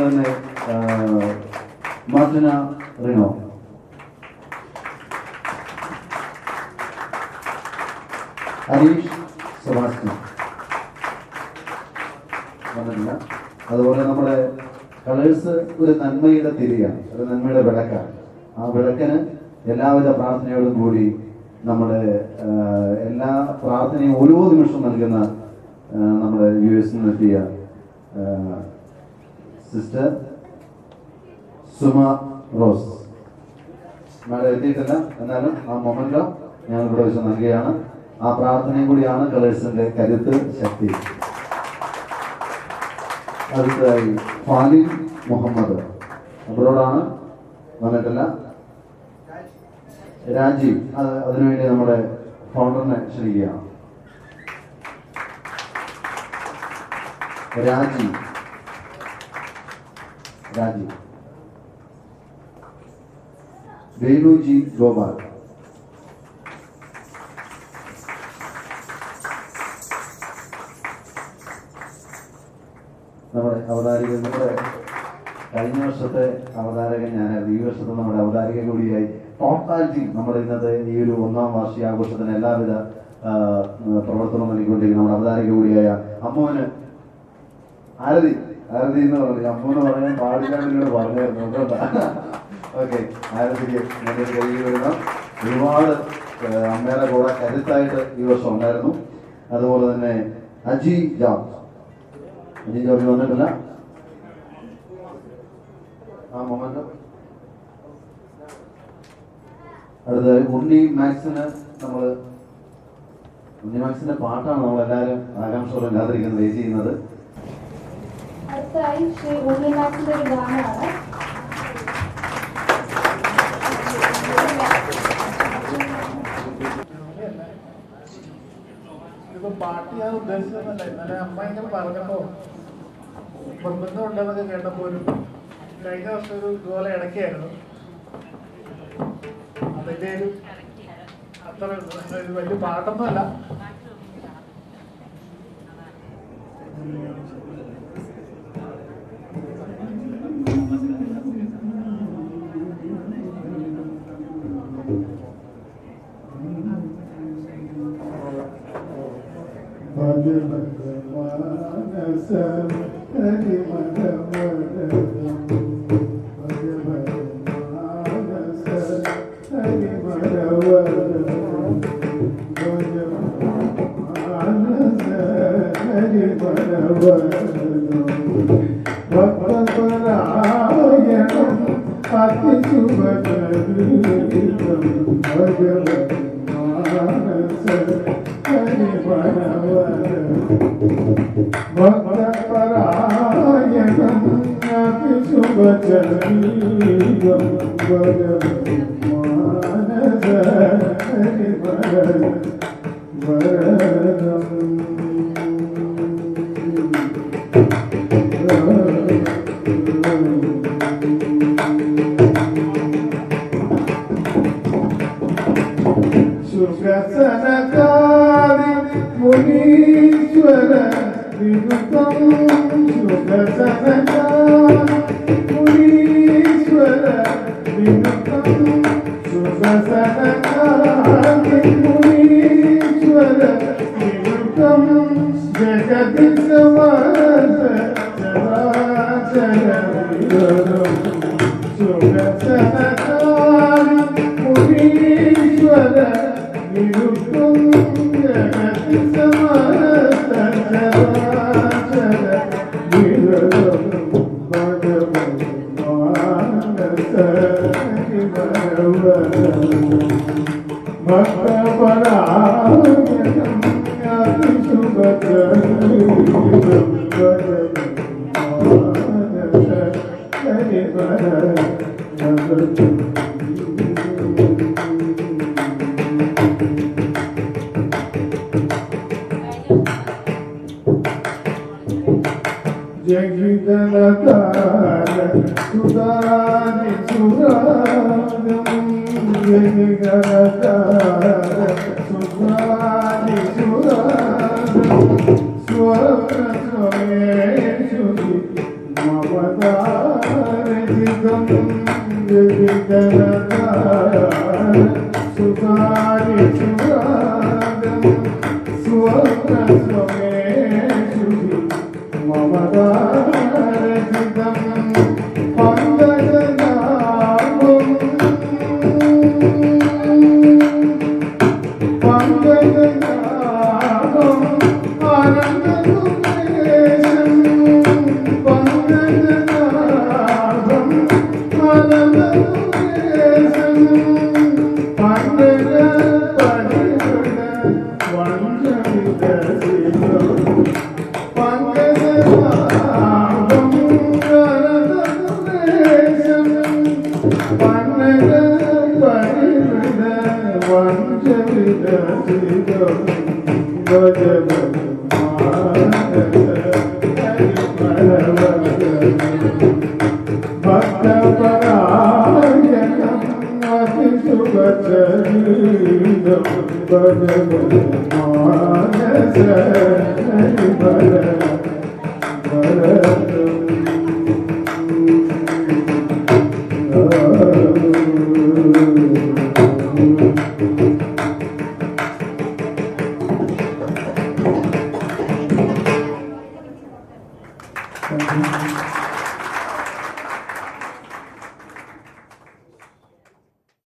തന്നെ Martina Rino, Aneesh Sebastian വന്നിട്ടില്ല. അതുപോലെ നമ്മുടെ കളേഴ്സ് ഒരു നന്മയുടെ തിരിയാണ്, ഒരു നന്മയുടെ വിളക്കാണ്. ആ വിളക്കിന് എല്ലാവിധ പ്രാർത്ഥനയോടും കൂടി നമ്മുടെ എല്ലാ പ്രാർത്ഥനയും ഓരോ നിമിഷം നൽകുന്ന നമ്മുടെ US നിന്നെത്തിയ സിസ്റ്റർ സുമ റോസ് മാഡം എത്തിയിട്ടില്ല. എന്നാലും ആ മൊമെന്റോ ഞങ്ങൾ ഇവിടെ വെച്ച് നൽകുകയാണ്. ആ പ്രാർത്ഥനയും കൂടിയാണ് കളേഴ്സിന്റെ കരുത്ത്, ശക്തി. അടുത്തതായി ഫാലിൻ മുഹമ്മദ് അബ്രോഡാണ്, വന്നിട്ടില്ല. രാജീവ്, അതിനുവേണ്ടി നമ്മുടെ ഫൗണ്ടറിനെ ക്ഷണിക്കുകയാണ്. രാജീവ് വേണുജി ഗോപാൽ, നമ്മുടെ അവതാരിക, നമ്മുടെ കഴിഞ്ഞ വർഷത്തെ അവതാരകൻ ഞാനായിരുന്നു. ഈ വർഷത്തെ നമ്മുടെ അവതാരിക കൂടിയായി ടോട്ടാലിറ്റി നമ്മുടെ ഇന്നത്തെ ഈ ഒരു 1ാം വാർഷികാഘോഷത്തിന് എല്ലാവിധ പ്രവർത്തനം നൽകിക്കൊണ്ടിരിക്കുന്ന നമ്മുടെ അവതാരിക കൂടിയായ അമ്മോന് ആരതി എന്ന് പറഞ്ഞു. അമ്മൂന്ന് പറയാൻ പാടില്ലാണ്ട് പറഞ്ഞായിരുന്നു. ഓക്കെ, ആരതിക്ക് നല്ലൊരു കൈ വരുന്ന ഒരുപാട് അമ്മയുടെ കൂടെ കരുത്തായിട്ട് ഈ വർഷം ഉണ്ടായിരുന്നു. അതുപോലെ തന്നെ അജി ജോർജ് വന്നിട്ടില്ല. ആ മൊമെന്റ് അടുത്ത ഉണ്ണി മാക്സിന്റെ പാട്ടാണ് നമ്മളെല്ലാവരും ആകാംക്ഷയോടെ കാത്തിരിക്കുന്നത്, വെയിറ്റ് ചെയ്യുന്നത്. അടുത്തായി ശ്രീ ഉണ്ണി മാക്സിന്റെ ഒരു ഗാനമാണ്. പാട്ട് ഞാൻ ഉദ്ദേശിച്ചതല്ല. ഇന്നലെ അമ്മ ഇങ്ങനെ പറഞ്ഞപ്പോ നിർബന്ധം ഉണ്ടെന്നൊക്കെ കേട്ടപ്പോലും കഴിഞ്ഞ വർഷം ഒരു ഇതുപോലെ ഇടയ്ക്കായിരുന്നു. അതിൻ്റെ ഒരു അത്ര വലിയ പാട്ടൊന്നുമല്ല. Bye.